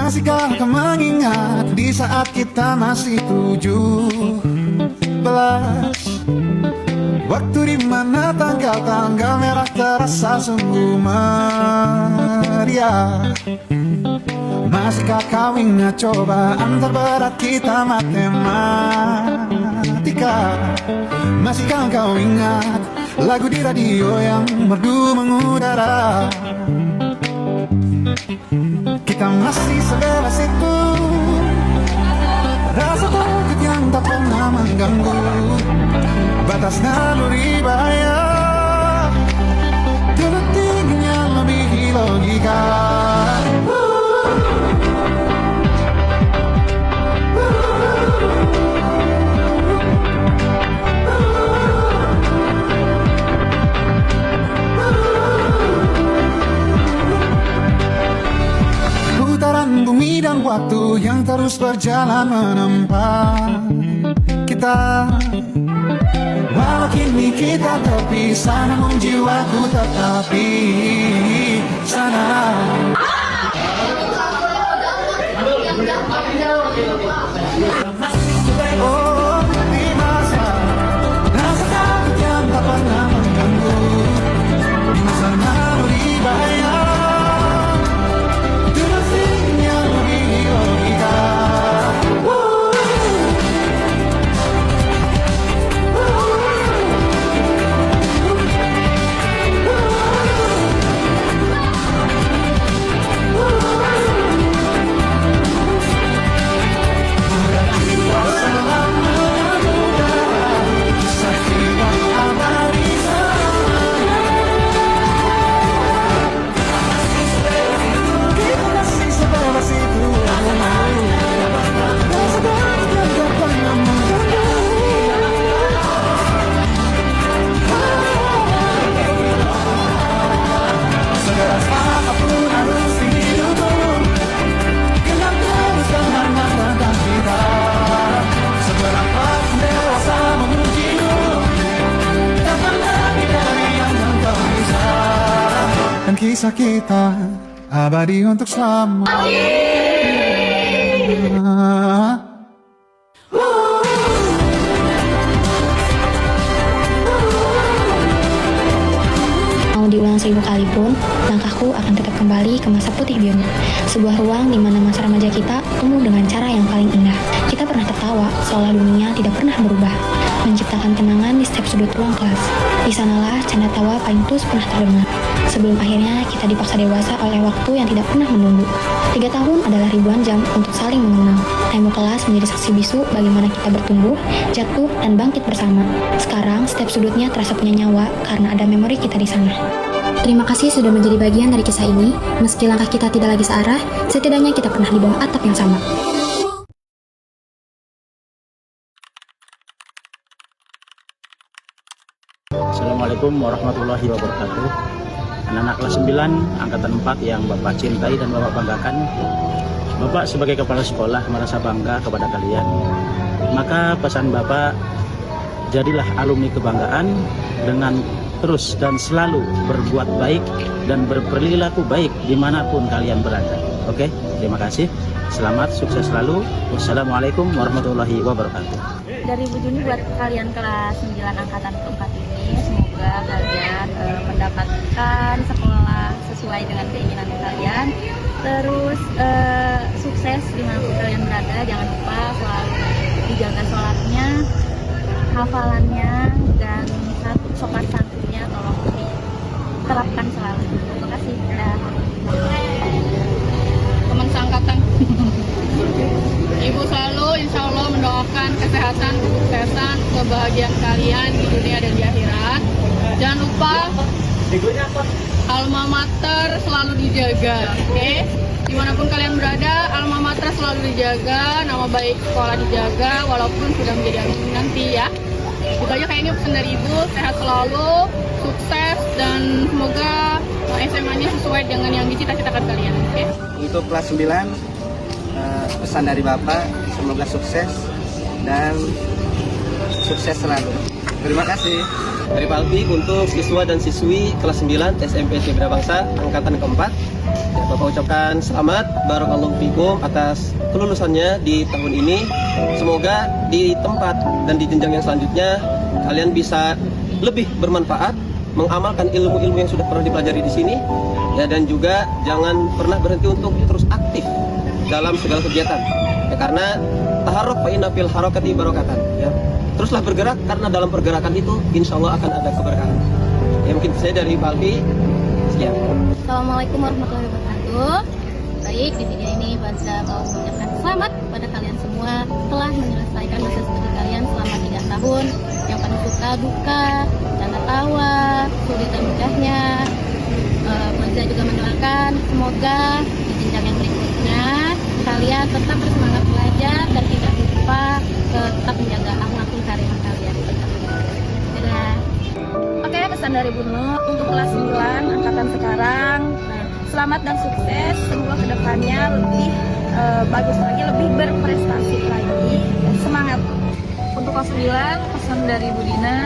Masihkah kau mengingat di saat kita masih 17? Waktu di mana tanggal-tanggal merah terasa sungguh meriah. Masihkah kau ingat cobaan terberat kita matematika? Masihkah kau ingat lagu di radio yang merdu mengudara? Kita masih sebebas itu, rasa takut yang tak pernah mengganggu batas naluri bahaya. Dulu tingginya melebihi logika. Putaran bumi dan waktu yang terus berjalan menempa kita. Walau kini kita terpisah, namun jiwaku tetap di sana. Oh, di masa rasa takut yang tak pernah mengganggu, di masa naluri bahaya. Kisah kita abadi untuk selamanya. Mau diulang 1000 kali pun, langkahku akan tetap kembali ke masa putih biru. Sebuah ruang di mana masa remaja kita tumbuh dengan cara yang paling indah. Kita pernah tertawa seolah dunia tidak pernah berubah, menciptakan kenangan di setiap sudut ruang kelas. Di sanalah canda tawa paling tulus pernah terdengar. Sebelum akhirnya kita dipaksa dewasa oleh waktu yang tidak pernah menunggu. 3 tahun adalah ribuan jam untuk saling mengenal. Tembok kelas menjadi saksi bisu bagaimana kita bertumbuh, jatuh, dan bangkit bersama. Sekarang setiap sudutnya terasa punya nyawa karena ada memori kita di sana. Terima kasih sudah menjadi bagian dari kisah ini. Meski langkah kita tidak lagi searah, setidaknya kita pernah di bawah atap yang sama. Assalamualaikum warahmatullahi wabarakatuh. Anak-anak kelas 9 angkatan 4 yang Bapak cintai dan Bapak banggakan, Bapak sebagai kepala sekolah merasa bangga kepada kalian. Maka pesan Bapak, jadilah alumni kebanggaan dengan terus dan selalu berbuat baik dan berperilaku baik dimanapun kalian berada. Oke, terima kasih. Selamat, sukses selalu. Wassalamualaikum warahmatullahi wabarakatuh. Dari Bu Juni buat kalian kelas 9 angkatan keempat ini, semoga kalian mendapatkan sekolah sesuai dengan keinginan kalian. Terus sukses dimanapun kalian berada. Jangan lupa selalu dijaga sholatnya, hafalannya, dan sopan santunnya tolong diterapkan selalu. Terima kasih. Teman seangkatan. Ibu selalu insya Allah mendoakan kesehatan, kesuksesan, kebahagiaan kalian di dunia dan di akhirat. Jangan lupa alma mater selalu dijaga, oke? Dimanapun kalian berada, alma mater selalu dijaga, nama baik sekolah dijaga, walaupun sudah menjadi alumni nanti ya. Itu aja kayaknya pesan dari Ibu, sehat selalu, sukses, dan semoga SMA-nya sesuai dengan yang dicita-citakan kalian, oke? Untuk kelas 9, pesan dari Bapak, semoga sukses dan sukses selalu. Terima kasih. Dari Pak Alfi untuk siswa dan siswi kelas 9 SMP Cibra Bangsa angkatan keempat. Ya, Bapak ucapkan selamat, barakallahu fikum atas kelulusannya di tahun ini. Semoga di tempat dan di jenjang yang selanjutnya kalian bisa lebih bermanfaat, mengamalkan ilmu-ilmu yang sudah pernah dipelajari di sini. Ya, dan juga jangan pernah berhenti untuk terus aktif dalam segala kegiatan. Ya, karena taharruk fa inna fil harakati barakatan. Ya. Teruslah bergerak karena dalam pergerakan itu insya Allah akan ada keberkahan. Ya, mungkin saya dari Pak Alfi. Sekian. Assalamualaikum warahmatullahi wabarakatuh. Baik, di video ini Bansa mau mengucapkan selamat kepada kalian semua telah menyelesaikan masa studi kalian selama 3 tahun yang penuh suka duka, canda tawa, sulit dan mudahnya. Bansa juga mendoakan semoga di jenjang yang berikutnya kalian tetap bersemangat belajar dan tidak lupa tetap menjaga akhlak karimah kalian. Dadah. Oke, pesan dari Bu Nur untuk kelas 9 angkatan sekarang. Nah, selamat dan sukses. Semoga kedepannya lebih bagus lagi, lebih berprestasi lagi. Semangat. Untuk kelas 9, pesan dari Bu Dina,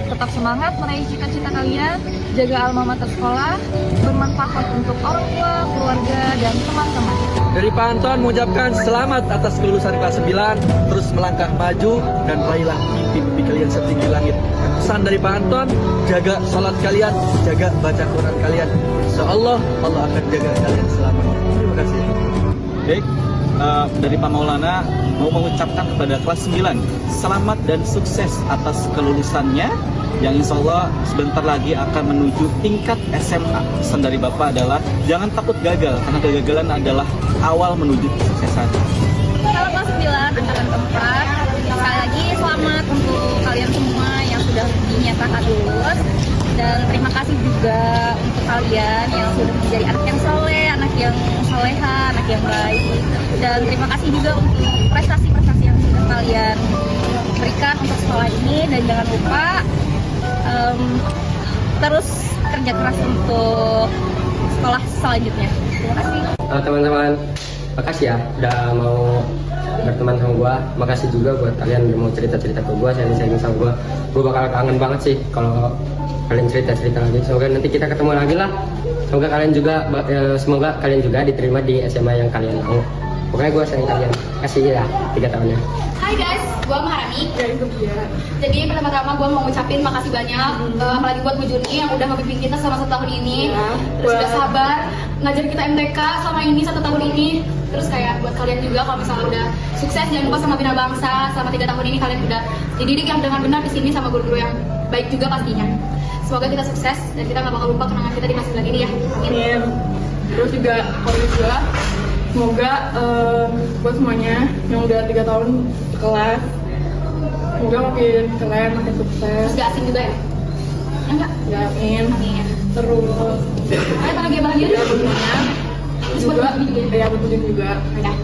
tetap semangat meraih cita-cita kalian, jaga alma mater sekolah, bermanfaat untuk orang tua, keluarga, dan teman-teman. Dari Pak Anton mengucapkan selamat atas kelulusan kelas 9, terus melangkah maju dan raihlah mimpi-mimpi kalian setinggi langit. Pesan dari Pak Anton, jaga sholat kalian, jaga baca Quran kalian. Insya Allah, Allah akan jaga kalian selamanya. Terima kasih. Baik, dari Pak Maulana mau mengucapkan kepada kelas 9 selamat dan sukses atas kelulusannya yang insya Allah sebentar lagi akan menuju tingkat SMA. Pesan dari Bapak adalah jangan takut gagal karena kegagalan adalah awal menuju kesuksesan. Kalau kelas 9 angkatan keempat, sekali lagi selamat untuk kalian semua yang sudah dinyatakan lulus. Dan terima kasih juga untuk kalian yang sudah menjadi anak yang soleh, anak yang soleha, anak yang baik. Dan terima kasih juga untuk prestasi-prestasi yang sudah kalian berikan untuk sekolah ini. Dan jangan lupa terus kerja keras untuk sekolah selanjutnya. Terima kasih. Teman-teman, makasih ya udah mau berteman sama gua. Makasih juga buat kalian udah mau cerita-cerita ke gua, sharing-sharing sama gua. Gua bakal kangen banget sih kalau kalian cerita-cerita lagi. Semoga nanti kita ketemu lagi lah. Semoga kalian juga diterima di SMA yang kalian mau. Pokoknya gua sayang kalian. Kasih ya 3 tahunnya. Hai guys, gue Maharani dari Jogja. Jadi pertama-tama gue mau ngucapin makasih banyak, apalagi buat Bu Juni yang udah ngebimbing kita selama 1 tahun ini. Terus udah sabar ngajar kita MTK selama ini 1 tahun ini. Terus kayak buat kalian juga kalau misalnya udah sukses, jangan lupa sama Bina Bangsa. Selama 3 tahun ini kalian udah dididik yang dengan benar di sini sama guru-guru yang baik juga pastinya. Semoga kita sukses dan kita gak bakal lupa kenangan kita di masa lagi ini ya. Amin. Terus juga kalau juga semoga buat semuanya yang udah 3 tahun sekelas, semoga makin keren, makin sukses. Terus gak asing juga ya? Enggak? Amin. Amin. Terus Ayo bahagia-bahagia ya tentunya juga ya betul juga. Udah.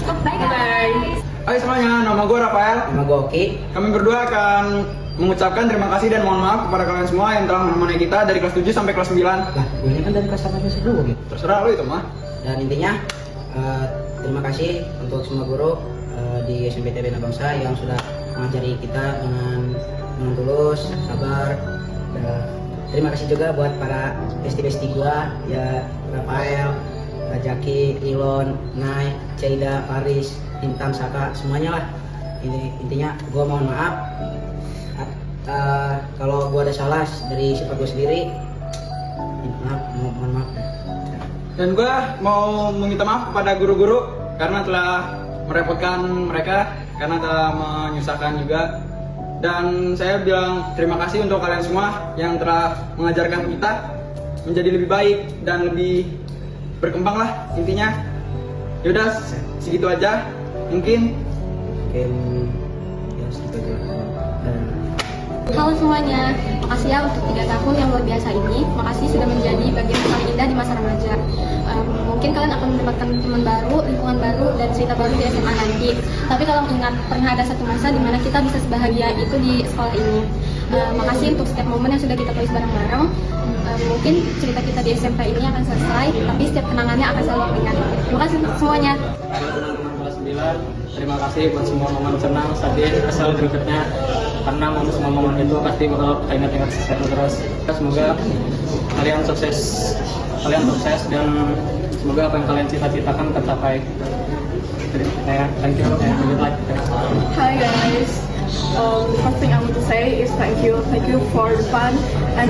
Stop, bye guys. Hai semuanya, nama gue Rafael. Nama gue Oki. Kami berdua akan mengucapkan terima kasih dan mohon maaf kepada kalian semua yang telah menemani kita dari kelas 7 sampai kelas 9. Lah, gue kan dari kelas 1 sampai 10 gitu. Terserah lo itu mah. Dan intinya terima kasih untuk semua guru di SMPT Bina Bangsa yang sudah mengajari kita dengan tulus, sabar. Dan terima kasih juga buat para besti-besti gua ya, Rafael, Jaki, Ilon, Nay, Ceida, Faris, Intan, Saka, semuanya lah. Ini intinya gua mohon maaf kalau gua ada salah dari sifat gua sendiri. Mohon maaf. Dan gue mau meminta maaf kepada guru-guru karena telah merepotkan mereka, karena telah menyusahkan juga. Dan saya bilang terima kasih untuk kalian semua yang telah mengajarkan kita menjadi lebih baik dan lebih berkembang lah intinya. Yaudah segitu aja mungkin. Ya segitu aja. Halo semuanya, makasih ya untuk 3 tahun yang luar biasa ini. Makasih sudah menjadi bagian yang paling indah di masa remaja. Mungkin kalian akan mendapatkan teman baru, lingkungan baru, dan cerita baru di SMA nanti. Tapi kalau ingat, pernah ada satu masa di mana kita bisa sebahagia itu di sekolah ini. Makasih untuk setiap momen yang sudah kita tulis bareng-bareng. Mungkin cerita kita di SMP ini akan selesai, tapi setiap kenangannya akan selalu ingat. Terima kasih untuk semuanya. Halo teman-teman kelas 9, Terima kasih buat semua momen senang, sedih, kesal, gregetnya. Karena semua momen itu pasti bakal ingat-ingat terus. Semoga kalian sukses dan semoga apa yang kalian cita-citakan tercapai. Thank you. Good luck. Hi guys. First thing I want to say is thank you for the fun and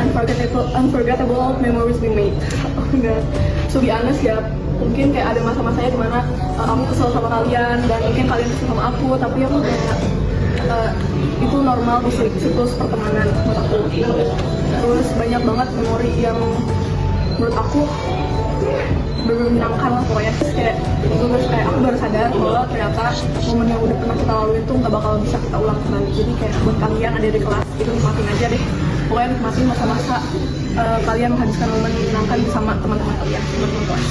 unforgettable memories we made. To be honest ya, mungkin kayak ada masa-masanya dimana aku kesel sama kalian dan mungkin kalian kesel sama aku, tapi aku kayak itu normal di siklus pertemanan menurut aku. Terus banyak banget memori yang menurut aku bener-bener menyenangkan lah pokoknya. Kayak aku baru sadar bahwa ternyata momen yang udah pernah kita lalui itu nggak bakal bisa kita ulang kembali. Jadi kayak buat kalian ada di kelas itu nikmatin aja deh, pokoknya nikmatin masa-masa kalian menghabiskan momen menyenangkan bersama teman-teman kalian, teman-teman kelas.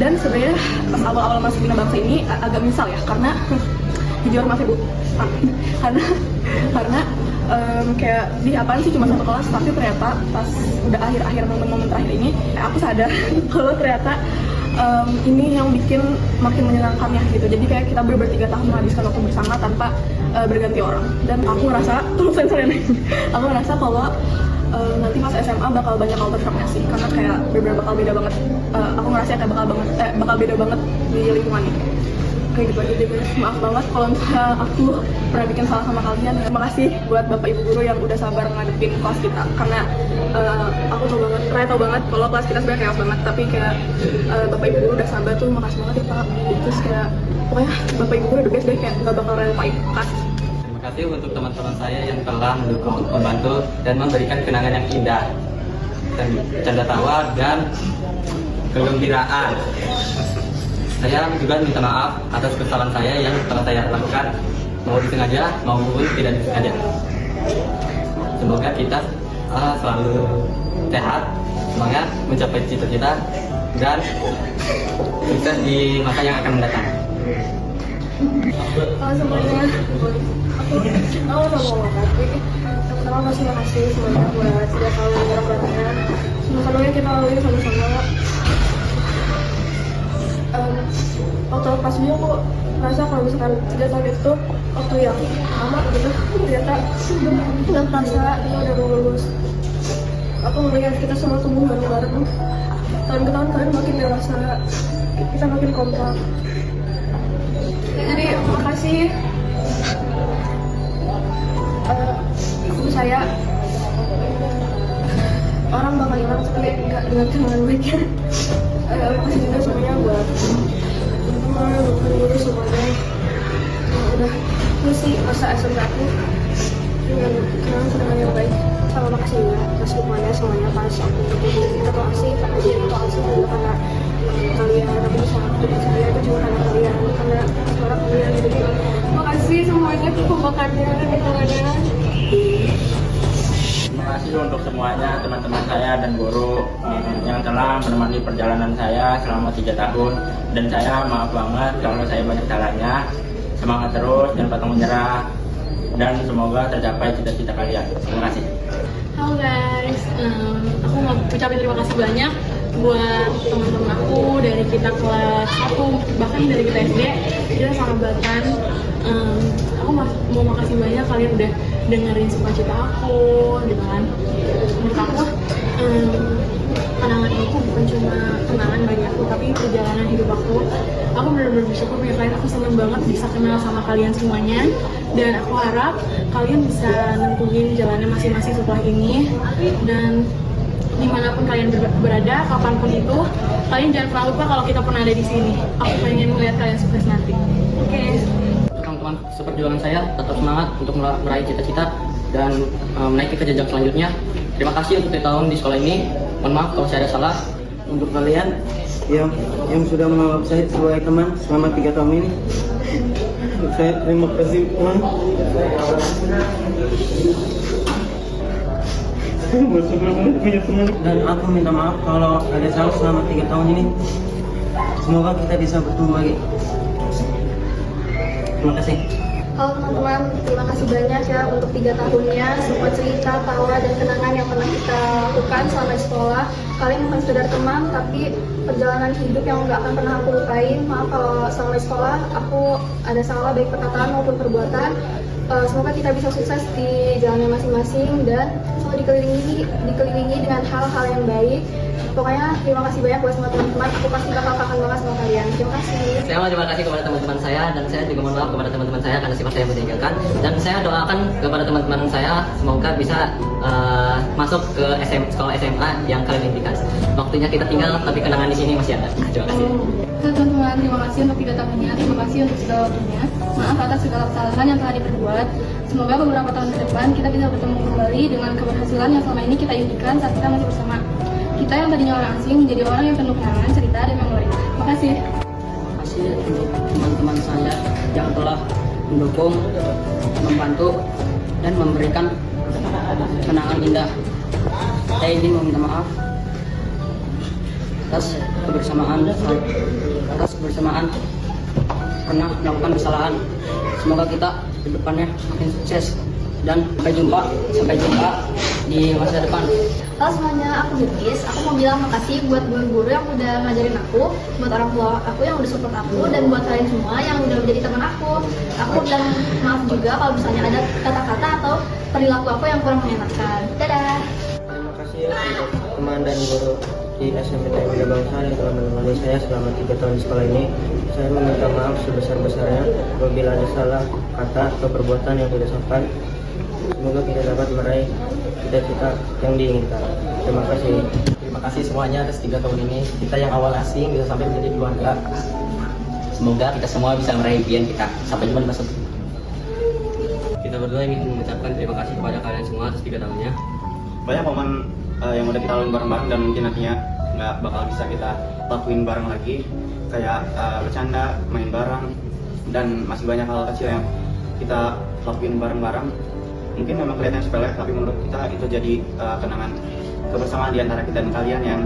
Dan sebenarnya pas awal-awal masuk Bina Bangsa ini agak misal ya, karena jujur masih karena kayak di apaan sih cuma satu kelas, tapi ternyata pas udah akhir-akhir momen-momen terakhir ini aku sadar kalau ternyata ini yang bikin makin menyenangkannya gitu. Jadi kayak kita bertiga tahun menghabiskan waktu bersama tanpa berganti orang. Dan aku ngerasa aku ngerasa kalau nanti pas SMA bakal banyak hal transformasi karena kayak bakal beda banget. Aku ngerasa kayak bakal beda banget di lingkungan ini. Kayak gitu aja deh guys. Maaf banget kalau misalnya aku pernah bikin salah sama kalian. Terima kasih buat Bapak Ibu Guru yang udah sabar ngadepin kelas kita. Karena aku tau banget kalau kelas kita sebenarnya chaos banget. Tapi kayak Bapak Ibu Guru udah sabar tuh, makasih banget ya Pak. Terus kayak pokoknya Bapak Ibu Guru the best deh, kayak gak bakal lupain. Terima kasih untuk teman-teman saya yang telah mendukung, membantu, dan memberikan kenangan yang indah, dan canda tawa, dan kegembiraan. Saya juga minta maaf atas kesalahan saya yang telah saya lakukan, mau disengaja maupun tidak disengaja. Semoga kita selalu sehat, semangat mencapai cita-cita, dan sukses di masa yang akan mendatang. Semuanya, aku mau makasih. Pertama terima kasih semuanya buat sudah selalu menyerahkannya. Sama-sama kita lalui sama-sama. Waktu pas dulu aku merasa kalau misalkan 3 tahun itu waktu yang lama gitu, ternyata nggak terasa itu udah lulus. Aku melihat kita semua tumbuh bareng-bareng, tahun ke tahun kalian makin dewasa, kita makin kompak. Jadi makasih ibu saya. Orang bakal hilang tapi nggak dengan kenangan baiknya. Makasih juga semuanya buat teman-teman guru semuanya yang udah ngisi masa SMP aku dengan kenangan yang baik. Sama makasih juga atas dukungannya semuanya pas aku jadi ketua ASIS, juga karena kalian, aku bisa saya itu cuma karena kalian, karena suara kalian. Jadi makasih semuanya kekompakannya dan dukungannya. Terima kasih untuk semuanya, teman-teman saya dan guru yang telah menemani perjalanan saya selama 3 tahun. Dan saya maaf banget kalau saya banyak salahnya. Semangat terus, jangan pantang menyerah, dan semoga tercapai cita-cita kalian. Terima kasih. Halo guys, aku mau ucapin terima kasih banyak buat teman-teman aku dari kita kelas 1, bahkan dari kita SD, kita sahabatan. Aku mau makasih banyak kalian udah dengerin sukacita aku gitu kan. Menurut aku kenangan itu bukan cuma kenangan bagi aku, tapi perjalanan hidup aku. Aku benar-benar bersyukur punya kalian. Aku seneng banget bisa kenal sama kalian semuanya, dan aku harap kalian bisa nentuin jalannya masing-masing setelah ini. Dan dimanapun kalian berada, kapanpun itu, kalian jangan pernah lupa kalau kita pernah ada di sini. Aku pengen melihat kalian sukses nanti. Oke. Teman-teman seperjuangan saya, tetap semangat untuk meraih cita-cita dan menaiki ke jenjang selanjutnya. Terima kasih untuk 3 tahun di sekolah ini. Mohon maaf kalau saya ada salah. Untuk kalian yang sudah menganggap saya sebagai teman selama 3 tahun ini, saya terima kasih. Dan aku minta maaf kalau ada salah selama 3 tahun ini. Semoga kita bisa bertemu lagi. Terima kasih. Halo teman-teman, terima kasih banyak ya untuk 3 tahunnya, semua cerita, tawa, dan kenangan yang pernah kita lakukan selama di sekolah. Kalian bukan sekedar teman, tapi perjalanan hidup yang nggak akan pernah aku lupain. Maaf kalau selama di sekolah aku ada salah baik perkataan maupun perbuatan. Semoga kita bisa sukses di jalannya masing-masing dan selalu dikelilingi dengan hal-hal yang baik. Pokoknya terima kasih banyak buat semua teman-teman. Aku pasti bakal kangen banget sama kalian. Terima kasih. Saya mau terima kasih kepada teman-teman saya, dan saya juga mohon maaf kepada teman-teman saya karena sifat saya yang meninggalkan. Dan saya doakan kepada teman-teman saya semoga bisa masuk ke sekolah SMA yang kalian impikan. Waktunya kita tinggal, tapi kenangan di sini masih ada. Terima kasih. Halo teman-teman, terima kasih untuk 3 tahunnya, terima kasih untuk segala waktunya. Maaf atas segala kesalahan yang telah diperbuat. Semoga beberapa tahun ke depan kita bisa bertemu kembali dengan keberhasilan yang selama ini kita impikan saat kita masih bersama. Kita yang tadinya orang asing menjadi orang yang penuh kenangan, cerita, dan memori. Terima kasih. Terima kasih untuk teman-teman saya yang telah mendukung, membantu, dan memberikan kenangan indah. Saya ingin meminta maaf atas kebersamaan pernah melakukan kesalahan. Semoga kita ke depannya makin sukses dan sampai jumpa di masa depan. Halo semuanya, aku Bilkis. Aku mau bilang makasih buat guru-guru yang udah ngajarin aku, buat orang tua aku yang udah support aku, dan buat kalian semua yang udah menjadi teman aku. Aku bilang maaf juga kalau misalnya ada kata-kata atau perilaku aku yang kurang menyenangkan. Dadah! Terima kasih ya untuk teman dan guru di SMPTN Bina Bangsa yang telah menemani saya selama 3 tahun di sekolah ini. Saya meminta maaf sebesar-besarnya apabila ada salah kata atau perbuatan yang tidak sopan. Semoga kita dapat meraih cita-cita yang diinginkan. Terima kasih. Terima kasih semuanya atas 3 tahun ini. Kita yang awal asing bisa sampai menjadi keluarga. Semoga kita semua bisa meraih impian kita. Sampai jumpa di masa depan. Kita berdua ingin mengucapkan terima kasih kepada kalian semua atas 3 tahunnya. Banyak momen yang udah kita lalui bareng-bareng dan mungkin nantinya nggak bakal bisa kita lakuin bareng lagi, kayak bercanda, main bareng, dan masih banyak hal kecil yang kita lakuin bareng-bareng. Mungkin memang kelihatannya sepele, tapi menurut kita itu jadi kenangan kebersamaan di antara kita dan kalian yang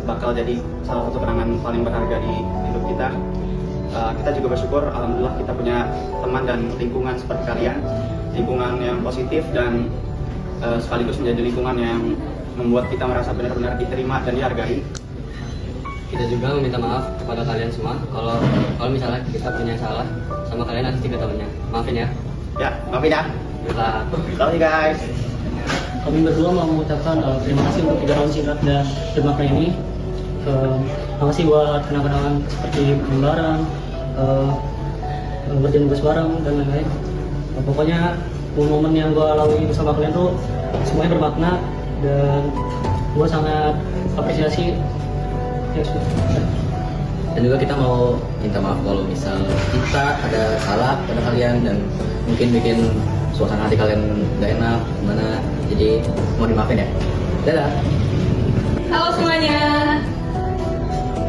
bakal jadi salah satu kenangan paling berharga di hidup kita. Kita juga bersyukur, alhamdulillah kita punya teman dan lingkungan seperti kalian, lingkungan yang positif dan sekaligus menjadi lingkungan yang membuat kita merasa benar-benar diterima dan dihargai. Kita juga meminta maaf kepada kalian semua kalau misalnya kita punya salah sama kalian atas 3 tahunnya. Maafin ya. Ya, maafin ya. Love you guys. Kami berdua mau mengucapkan terima kasih untuk 3 tahun singkat dan bermakna ini. Terima kasih buat kenangan-kenangan seperti main bareng, ngerjain tugas bareng, dan lain-lain. Pokoknya momen yang gue lalui bersama kalian tuh semuanya bermakna dan gue sangat apresiasi. Dan juga kita mau minta maaf kalau misal kita ada salah pada kalian dan mungkin bikin suasana hati kalian gak enak gimana, jadi mau dimaafin ya. Dadah. Halo semuanya.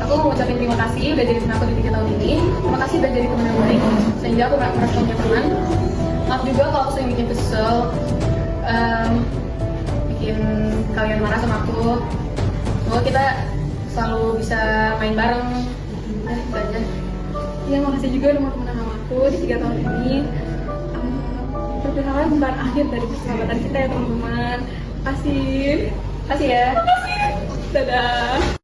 Aku mau ucapin terima kasih udah jadi teman aku di 3 tahun ini. Terima kasih udah jadi teman yang baik sehingga aku merasa punya teman. Maaf juga kalau aku sering bikin kesel, bikin kalian marah sama aku. Semoga kita selalu bisa main bareng. Itu aja. Ya, makasih juga udah mau temenan sama aku di 3 tahun ini. Perpisahan bukan akhir dari persahabatan kita ya teman-teman. Kasih ya. Dadah.